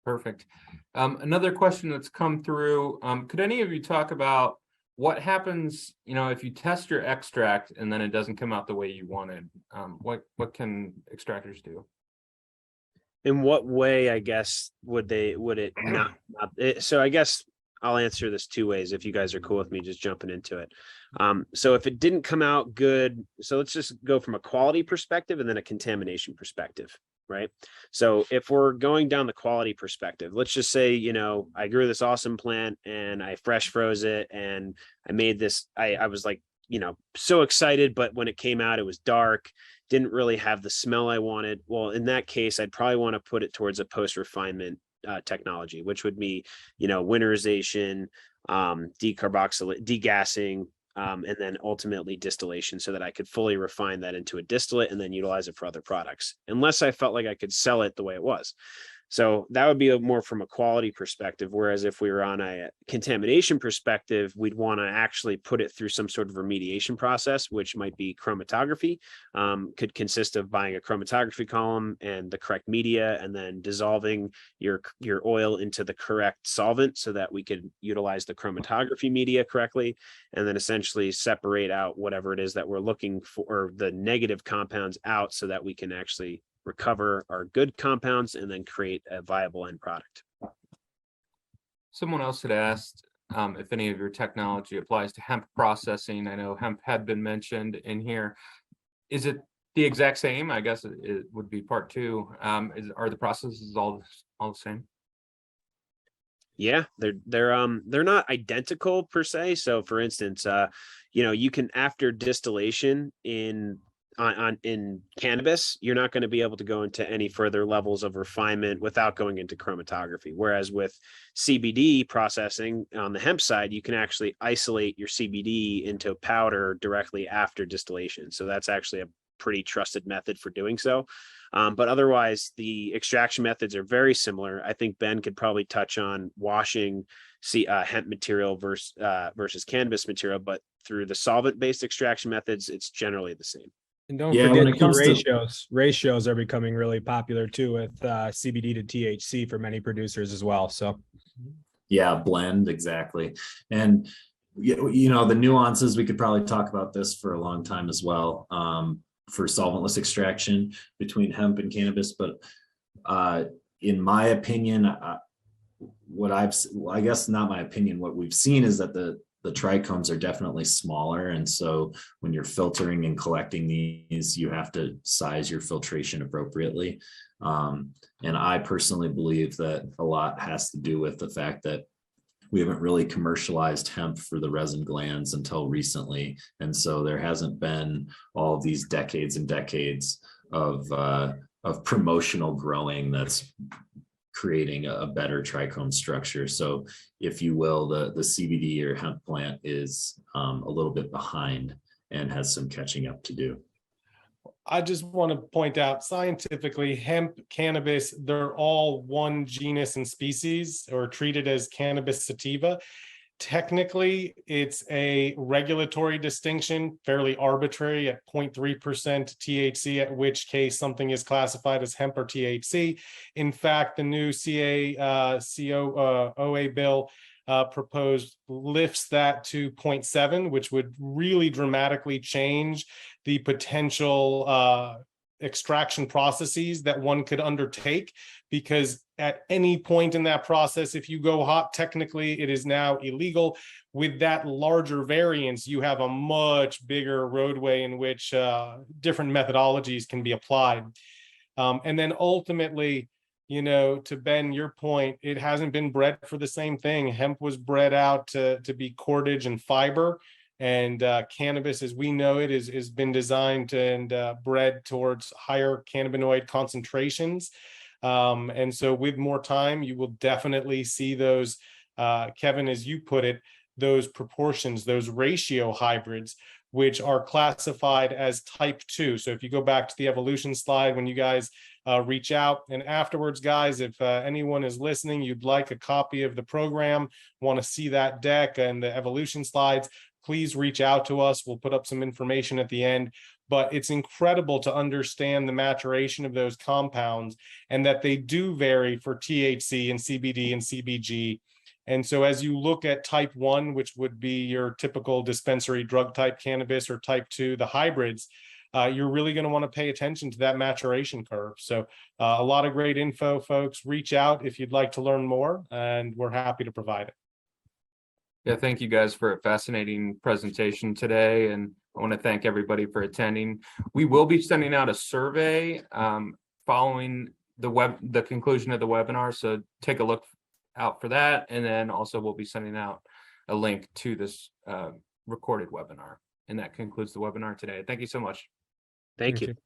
Perfect. Another question that's come through, could any of you talk about what happens, if you test your extract and then it doesn't come out the way you wanted? What can extractors do? In what way, I guess, would it not so I guess I'll answer this two ways if you guys are cool with me just jumping into it. So if it didn't come out good, so let's just go from a quality perspective and then a contamination perspective, right? So if we're going down the quality perspective, let's just say, I grew this awesome plant and I fresh froze it and I made this, I was like, so excited, but when it came out, it was dark, didn't really have the smell I wanted. Well, in that case, I'd probably want to put it towards a post-refinement technology, which would be, winterization, degassing, and then ultimately distillation so that I could fully refine that into a distillate and then utilize it for other products, unless I felt like I could sell it the way it was. So that would be more from a quality perspective. Whereas if we were on a contamination perspective, we'd want to actually put it through some sort of remediation process, which might be chromatography. Could consist of buying a chromatography column and the correct media, and then dissolving your oil into the correct solvent so that we could utilize the chromatography media correctly, and then essentially separate out whatever it is that we're looking for, or the negative compounds out, so that we can actually recover our good compounds and then create a viable end product. Someone else had asked if any of your technology applies to hemp processing. I know hemp had been mentioned in here. Is it the exact same? I guess it would be part two. Are the processes all the same? Yeah, they're not identical per se. So for instance, you can, after distillation in cannabis, you're not going to be able to go into any further levels of refinement without going into chromatography. Whereas with CBD processing on the hemp side, you can actually isolate your CBD into powder directly after distillation. So that's actually a pretty trusted method for doing so. But otherwise, the extraction methods are very similar. I think Ben could probably touch on washing hemp material versus cannabis material, but through the solvent-based extraction methods, it's generally the same. And don't forget ratios are becoming really popular too, with CBD to THC for many producers as well. So yeah, blend, exactly. And the nuances, we could probably talk about this for a long time as well, for solventless extraction between hemp and cannabis. But in my opinion, what we've seen is that the trichomes are definitely smaller. And so when you're filtering and collecting these, you have to size your filtration appropriately. And I personally believe that a lot has to do with the fact that we haven't really commercialized hemp for the resin glands until recently. And so there hasn't been all these decades and decades of promotional growing that's creating a better trichome structure. So if you will, the CBD or hemp plant is a little bit behind and has some catching up to do. I just want to point out scientifically, hemp, cannabis, they're all one genus and species or treated as cannabis sativa. Technically, it's a regulatory distinction, fairly arbitrary at 0.3% THC, at which case something is classified as hemp or THC. In fact, the new OA bill proposed lifts that to 0.7, which would really dramatically change the potential extraction processes that one could undertake, because at any point in that process, if you go hot, technically it is now illegal. With that larger variance, you have a much bigger roadway in which different methodologies can be applied. And then ultimately, you know, to Ben, your point, it hasn't been bred for the same thing. Hemp was bred out to be cordage and fiber. And cannabis, as we know it, is been designed and bred towards higher cannabinoid concentrations. And so with more time, you will definitely see those, Kevin, as you put it, those proportions, those ratio hybrids, which are classified as type 2. So if you go back to the evolution slide, when you guys reach out, and afterwards, guys, if anyone is listening, you'd like a copy of the program, want to see that deck and the evolution slides, please reach out to us. We'll put up some information at the end. But it's incredible to understand the maturation of those compounds and that they do vary for THC and CBD and CBG. And so as you look at type 1, which would be your typical dispensary drug type cannabis, or type 2, the hybrids, you're really going to want to pay attention to that maturation curve. So a lot of great info, folks. Reach out if you'd like to learn more, and we're happy to provide it. Yeah, thank you guys for a fascinating presentation today, and I want to thank everybody for attending. We will be sending out a survey following the conclusion of the webinar, so take a look out for that, and then also we'll be sending out a link to this recorded webinar. And that concludes the webinar today. Thank you so much. Thank you.